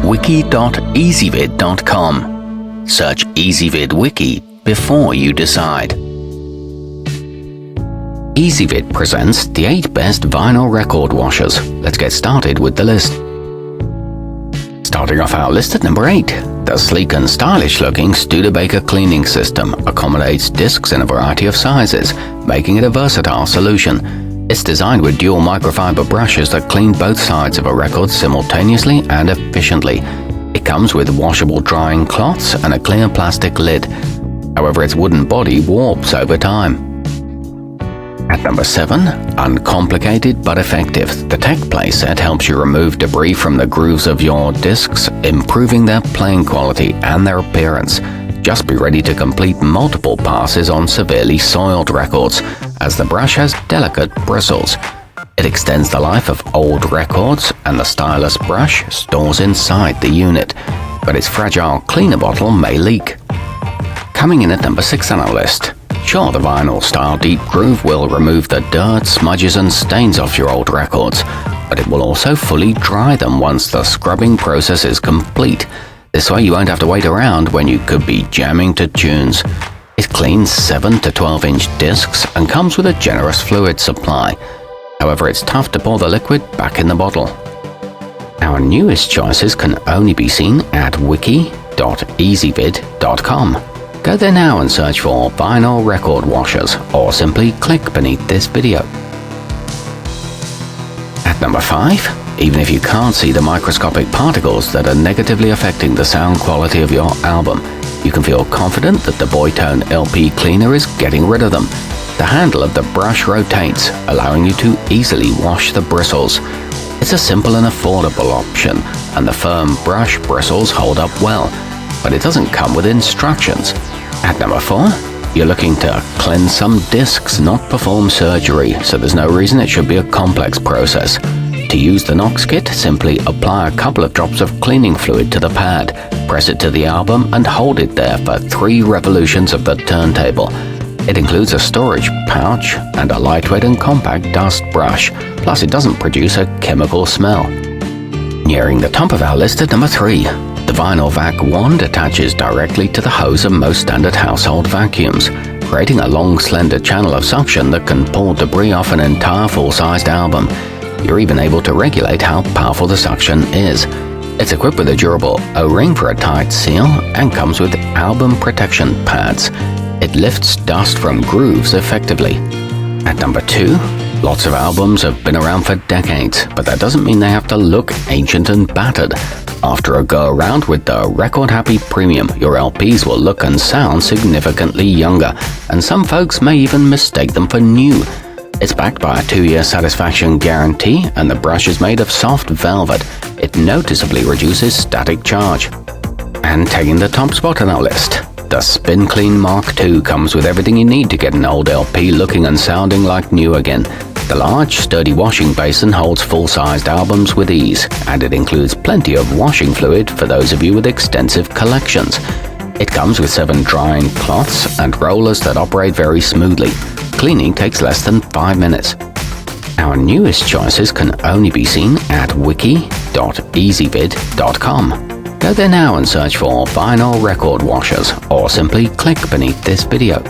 wiki.ezvid.com. Search Ezvid Wiki before you decide. Ezvid presents the 8 best vinyl record washers. Let's get started with the list. Starting off our list at number 8. The sleek and stylish looking Studebaker cleaning system accommodates discs in a variety of sizes, making it a versatile solution. It's designed with dual microfiber brushes that clean both sides of a record simultaneously and efficiently. It comes with washable drying cloths and a clear plastic lid. However, its wooden body warps over time. At number 7, uncomplicated but effective. The techplay set helps you remove debris from the grooves of your discs, improving their playing quality and their appearance. Just be ready to complete multiple passes on severely soiled records, as the brush has delicate bristles. It extends the life of old records, and the stylus brush stores inside the unit, but its fragile cleaner bottle may leak. Coming in at number 6 on our list. Sure, the vinyl style deep groove will remove the dirt, smudges and stains off your old records, but it will also fully dry them once the scrubbing process is complete. This way you won't have to wait around when you could be jamming to tunes. It cleans 7 to 12-inch discs and comes with a generous fluid supply. However, it's tough to pour the liquid back in the bottle. Our newest choices can only be seen at wiki.ezvid.com. Go there now and search for vinyl record washers, or simply click beneath this video. At number 5, even if you can't see the microscopic particles that are negatively affecting the sound quality of your album, you can feel confident that the Boytone LP cleaner is getting rid of them. The handle of the brush rotates, allowing you to easily wash the bristles. It's a simple and affordable option, and the firm brush bristles hold up well, but it doesn't come with instructions. At number 4, you're looking to cleanse some discs, not perform surgery, so there's no reason it should be a complex process. To use the Knox kit, simply apply a couple of drops of cleaning fluid to the pad, press it to the album and hold it there for 3 revolutions of the turntable. It includes a storage pouch and a lightweight and compact dust brush, plus it doesn't produce a chemical smell. Nearing the top of our list at number 3. The vinyl vac wand attaches directly to the hose of most standard household vacuums, creating a long, slender channel of suction that can pull debris off an entire full-sized album. You're even able to regulate how powerful the suction is. It's equipped with a durable O-ring for a tight seal and comes with album protection pads. It lifts dust from grooves effectively. At number 2, lots of albums have been around for decades, but that doesn't mean they have to look ancient and battered. After a go-around with the Record Happy Premium, your LPs will look and sound significantly younger, and some folks may even mistake them for new. It's backed by a 2-year satisfaction guarantee, and the brush is made of soft velvet. It noticeably reduces static charge. And taking the top spot on our list, the Spin Clean Mark II comes with everything you need to get an old LP looking and sounding like new again. The large, sturdy washing basin holds full-sized albums with ease, and it includes plenty of washing fluid for those of you with extensive collections. It comes with 7 drying cloths and rollers that operate very smoothly. Cleaning takes less than 5 minutes. Our newest choices can only be seen at wiki.ezvid.com. Go there now and search for vinyl record washers, or simply click beneath this video.